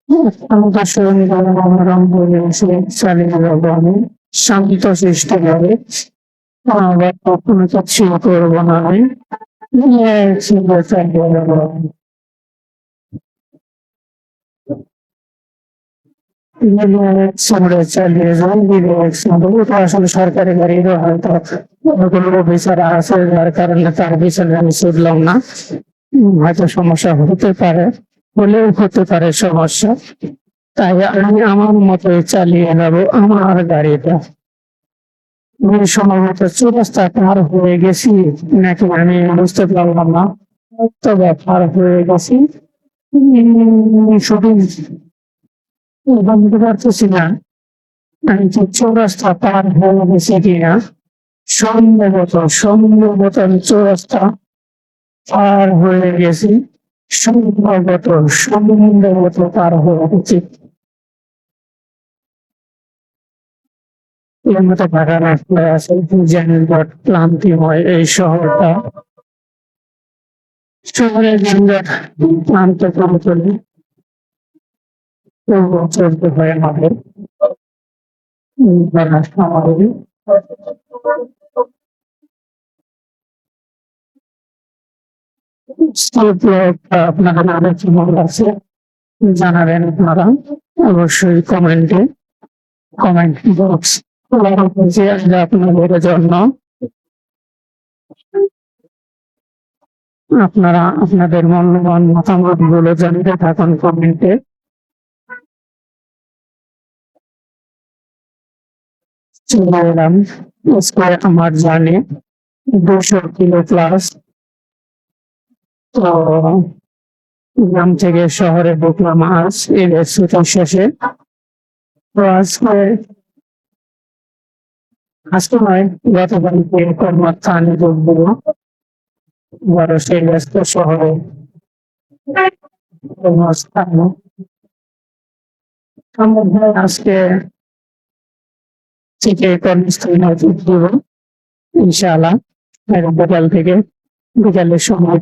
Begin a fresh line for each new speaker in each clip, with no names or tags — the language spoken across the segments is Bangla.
আমাদের সরঞ্জাম মনোরম পরিবেশে চালিয়ে যাবো আমি শান্ত সৃষ্টি ভাবে। আবার কখনো কিছু করবো না আমি। চালিয়ে যাবো আমি। চালিয়ে যাই ওটা আসলে সরকারি গাড়িরও হয়তো কোনো অফিসার আছে যার কারণে তার পিছনে আমি ছুটলাম না। হয়তো সমস্যা হতে পারে, হলেও হতে পারে সমস্যা। তাই আমি আমার মতোই চালিয়ে যাবো আমার গাড়িটা। আমি সম্ভবত চৌরাস্তা পার হয়ে গেছি নাকি আমি বুঝতে পারলাম না, তবে পার হয়ে গেছি। শুধু বুঝতে পারতেছি না আমি কি চৌরাস্তা পার হয়ে গেছি কিনা। সম্ভবত আমি চৌরাস্তা পার হয়ে গেছি। সম্ভবত পার হয়ে গেছি। এর মতো ভাড়া রাস্তায় আছে যানজট ক্লান্তিময় এই শহরটা। শহরের যানজট ক্লান্ত করে তোলে, তবুও চলতে হয় আমাদের। আমাদের আপনাদের আরো কেমন আছে জানাবেন আপনারা অবশ্যই কমেন্ট বক্স আপনাদের জন্য। আপনারা আপনাদের মূল্যবান মতামত গুলো জানিয়ে থাকুন কমেন্টে। চলে এলাম আমার জার্নি 200 কিলো প্লাস। তো গ্রাম থেকে শহরে ঢুকলাম আজ এর ছুটির শেষে। তো আজকে নয়, গতকালকে কর্মস্থানে যোগ দেবো বড় সেই ব্যস্ত শহরে কর্মস্থানে। আজকে থেকে কর্মস্থানে যোগ দেবো ইনশাআল্লাহ। বিকালের সময়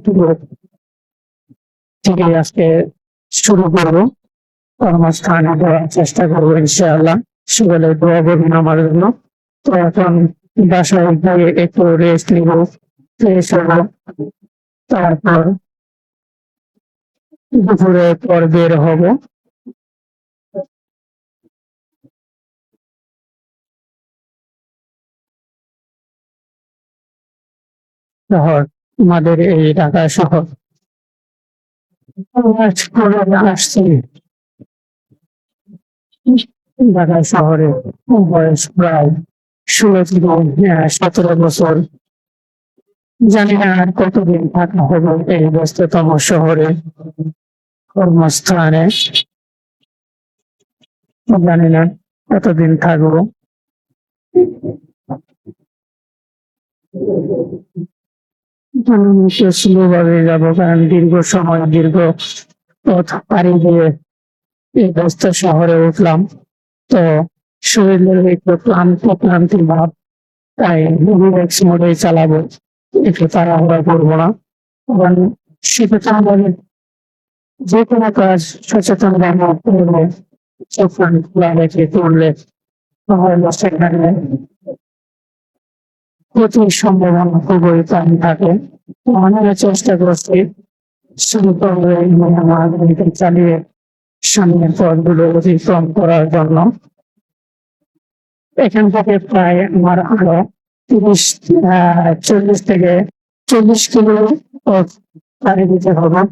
থেকে আজকে শুরু করবো কর্মস্থানে দেওয়ার চেষ্টা করবো ইনশাআল্লাহ। সকলে দোয়া করবেন আমার জন্য। তো এখন বাসায় গিয়ে একটু রেস্ট নিব, ফ্রেশ হবো, তারপর দুপুরের পর বের হব। শহর আমাদের এই ঢাকা শহর আসছি। ঢাকা শহরে বয়স প্রায় 16 থেকে 17 বছর। জানি না আর কতদিন থাকা হবে এই ব্যস্ততম শহরে কর্মস্থানে। জানি না কতদিন থাকবো। স্লো ভাবে যাবো, কারণ দীর্ঘ পথ পাড়ি দিয়ে এই ব্যস্ত শহরে উঠলাম। তো শরীরের একটু ক্লান্তি ভাব, তাই রিল্যাক্স মোডে চালাবো, একটু তাড়াহুড়া করবো না। কারণ সচেতন ভাবে যে কোনো কাজ সচেতন ভাবে করলে, চোখ খোলা রেখে করলে সেখানে ক্ষতির সম্ভাবনা খুবই কম থাকে। অনেক চেষ্টা করছি চালিয়ে সামনের পথগুলো অতিক্রম করার জন্য। এখান থেকে প্রায় আমার আরো 40 থেকে 40 কিলো পথ পাড়ি দিতে হবে।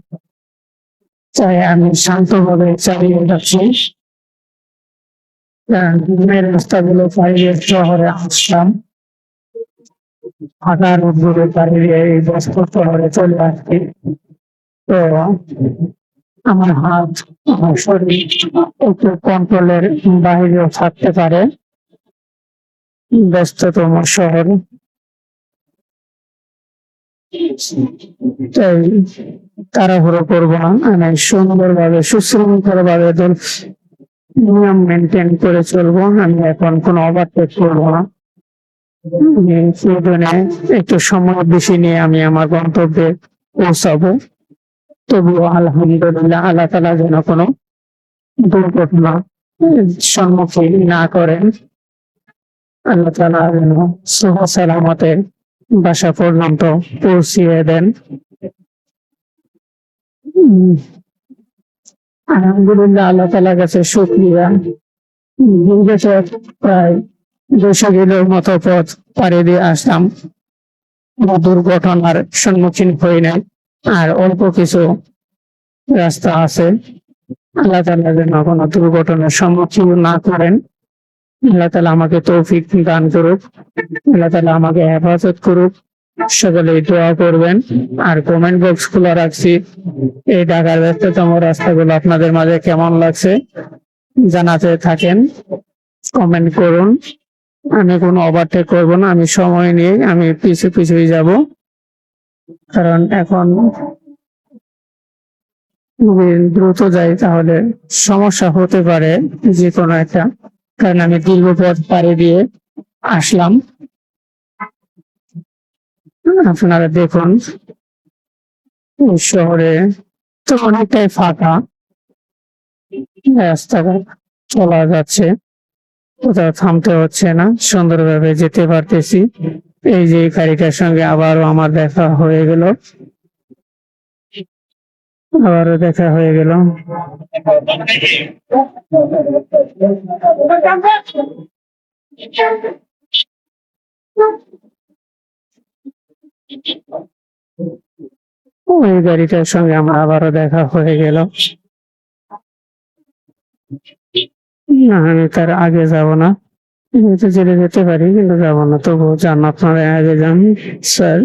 তাই আমি শান্তভাবে চালিয়ে যাচ্ছি। রাস্তাগুলো পাড়িয়ে শহরে আসলাম, ফাঁকা রোডগুলো পাড়িয়ে এই ব্যস্ত শহরে চলে আসছি। তো আমার হাত, আমার শরীর একটু কন্ট্রোলের বাইরেও থাকতে পারে ব্যস্ততম শহর। তাই তাড়াহুড়ো করবো না, আমি সুন্দরভাবে সুশৃঙ্খল ভাবে নিয়ম মেনটেন করে চলবো। আমি এখন কোনো ওভারটেক করবো না। প্রয়োজনে একটু সময় বেশি নিয়ে আমি আমার গন্তব্যে পৌঁছাবো। তবুও আলহামদুলিল্লাহ, আল্লাহ তাআলা যেন কোনো দুর্ঘটনা সম্মুখীন না করেন। আল্লাহ তাআলা যেন সহজ সালামতে বাসা পর্যন্ত পৌঁছিয়ে দেন। উম, আলহামদুলিল্লাহ, আল্লাহ তাআলার কাছে শুকরিয়া। দীর্ঘ প্রায় 200 কিলোর মতো পথ পাড়ি দিয়ে আসলাম, কোনো দুর্ঘটনার সম্মুখীন হই নাই। আর অল্প কিছু রাস্তা আছে। আল্লাহ তাআলা যেন কোনো দুর্ঘটনার সম্মুখীন না করেন। আল্লাহ তাআলা আমাকে তৌফিক দান করুক। আল্লাহ তাআলা আমাকে হেফাজত করুক। সকলেই দোয়া করবেন। আর কমেন্ট বক্স খোলা রাখছি। এই ঢাকার ব্যস্ততম রাস্তাগুলো আপনাদের মাঝে কেমন লাগছে জানাতে থাকেন, কমেন্ট করুন। আমি কোনো ওভারটেক করব না, আমি সময় নিয়ে আমি পিছু পিছুই যাব, কারণ এখন যদি দ্রুত যাই তাহলে সমস্যা হতে পারে যে কোনো একটা, কারণ আমি দীর্ঘ পথ পাড়ি দিয়ে আসলাম। আপনারা দেখুন, এই শহরে তো অনেকটাই ফাঁকা, রাস্তাঘাট চলা যাচ্ছে, কোথাও থামতে হচ্ছে না, সুন্দরভাবে যেতে পারতেছি। এই যে এই গাড়িটার সঙ্গে আবারও আমার দেখা হয়ে গেল, আবারও দেখা হয়ে গেল। ওই গাড়িটার সঙ্গে আমার আবারও দেখা হয়ে গেল। না, আমি তার আগে যাব না। আমি তো জেলে যেতে পারি, কিন্তু যাব না। তবুও যান, আপনারা আগে যান স্যার।